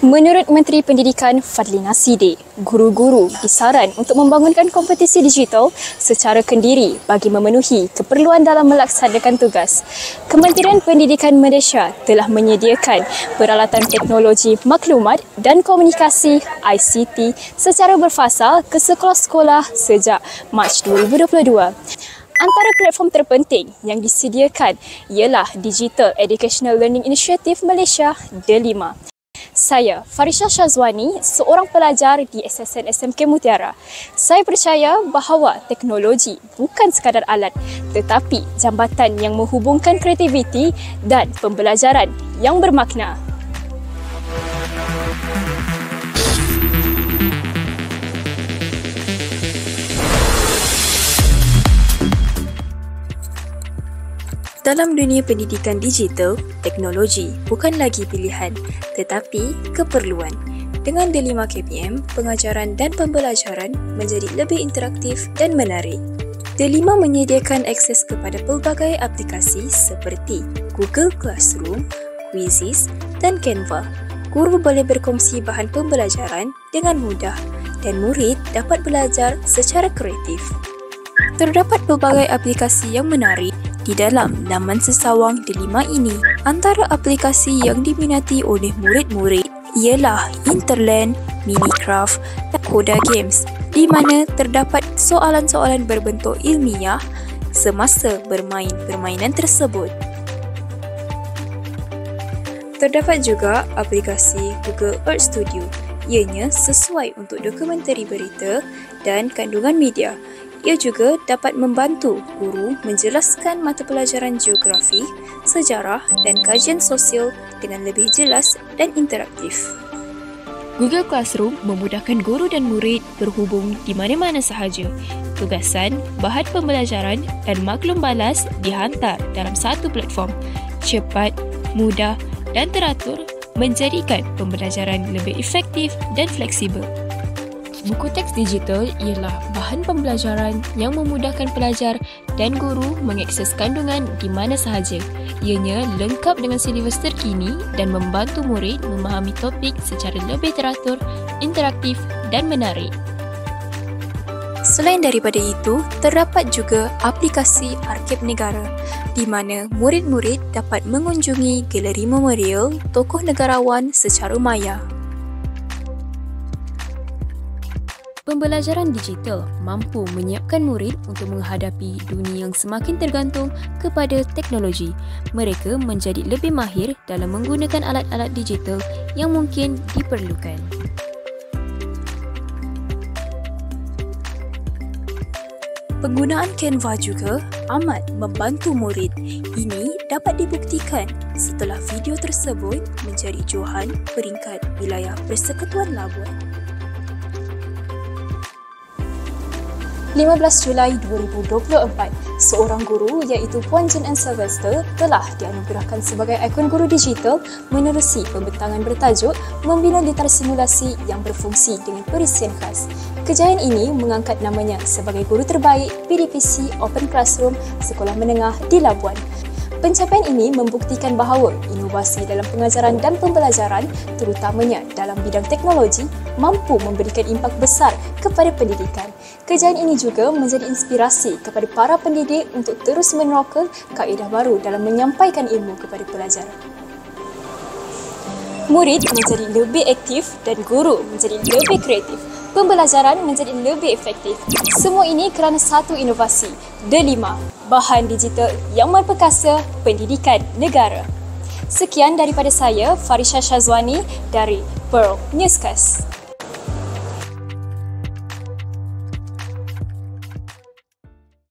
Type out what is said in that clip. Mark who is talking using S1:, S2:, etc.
S1: Menurut Menteri Pendidikan Fadlina Siddiq, guru-guru disaran untuk membangunkan kompetisi digital secara kendiri bagi memenuhi keperluan dalam melaksanakan tugas. Kementerian Pendidikan Malaysia telah menyediakan peralatan teknologi maklumat dan komunikasi ICT secara berfasa ke sekolah-sekolah sejak Mac 2022. Antara platform terpenting yang disediakan ialah Digital Educational Learning Initiative Malaysia D5. Saya, Farisha Shazwani, seorang pelajar di SSN SMK Mutiara. Saya percaya bahawa teknologi bukan sekadar alat, tetapi jambatan yang menghubungkan kreativiti dan pembelajaran yang bermakna. Dalam dunia pendidikan digital, teknologi bukan lagi pilihan, tetapi keperluan. Dengan D5 KPM, pengajaran dan pembelajaran menjadi lebih interaktif dan menarik. D5 menyediakan akses kepada pelbagai aplikasi seperti Google Classroom, Quizizz dan Canva. Guru boleh berkongsi bahan pembelajaran dengan mudah dan murid dapat belajar secara kreatif. Terdapat pelbagai aplikasi yang menarik di dalam laman sesawang D5 ini. Antara aplikasi yang diminati oleh murid-murid ialah Interland, Minicraft dan Koda Games, di mana terdapat soalan-soalan berbentuk ilmiah semasa bermain permainan tersebut. Terdapat juga aplikasi Google Earth Studio. Ianya sesuai untuk dokumentari berita dan kandungan media. Ia juga dapat membantu guru menjelaskan mata pelajaran geografi, sejarah dan kajian sosial dengan lebih jelas dan interaktif.
S2: Google Classroom memudahkan guru dan murid berhubung di mana-mana sahaja. Tugasan, bahan pembelajaran dan maklum balas dihantar dalam satu platform. Cepat, mudah dan teratur menjadikan pembelajaran lebih efektif dan fleksibel. Buku teks digital ialah bahan pembelajaran yang memudahkan pelajar dan guru mengakses kandungan di mana sahaja. Ianya lengkap dengan silibus terkini dan membantu murid memahami topik secara lebih teratur, interaktif dan menarik.
S1: Selain daripada itu, terdapat juga aplikasi Arkib Negara di mana murid-murid dapat mengunjungi galeri memorial tokoh negarawan secara maya.
S2: Pembelajaran digital mampu menyiapkan murid untuk menghadapi dunia yang semakin tergantung kepada teknologi. Mereka menjadi lebih mahir dalam menggunakan alat-alat digital yang mungkin diperlukan.
S1: Penggunaan Canva juga amat membantu murid. Ini dapat dibuktikan setelah video tersebut menjadi johan peringkat wilayah Persekutuan Labuan. 15 Julai 2024, seorang guru iaitu Puan Jin Ann Sylvester telah dianugerahkan sebagai ikon guru digital menerusi pembentangan bertajuk Membina Literasi Simulasi yang berfungsi dengan perisian khas. Kejayaan ini mengangkat namanya sebagai guru terbaik PDPC Open Classroom Sekolah Menengah di Labuan. Pencapaian ini membuktikan bahawa inovasi dalam pengajaran dan pembelajaran, terutamanya dalam bidang teknologi, mampu memberikan impak besar kepada pendidikan. Kejayaan ini juga menjadi inspirasi kepada para pendidik untuk terus meneroka kaedah baru dalam menyampaikan ilmu kepada pelajar. Murid menjadi lebih aktif dan guru menjadi lebih kreatif. Pembelajaran menjadi lebih efektif. Semua ini kerana satu inovasi, D5, bahan digital yang memperkasa pendidikan negara. Sekian daripada saya, Farisha Shazwani dari Pearl Newscast.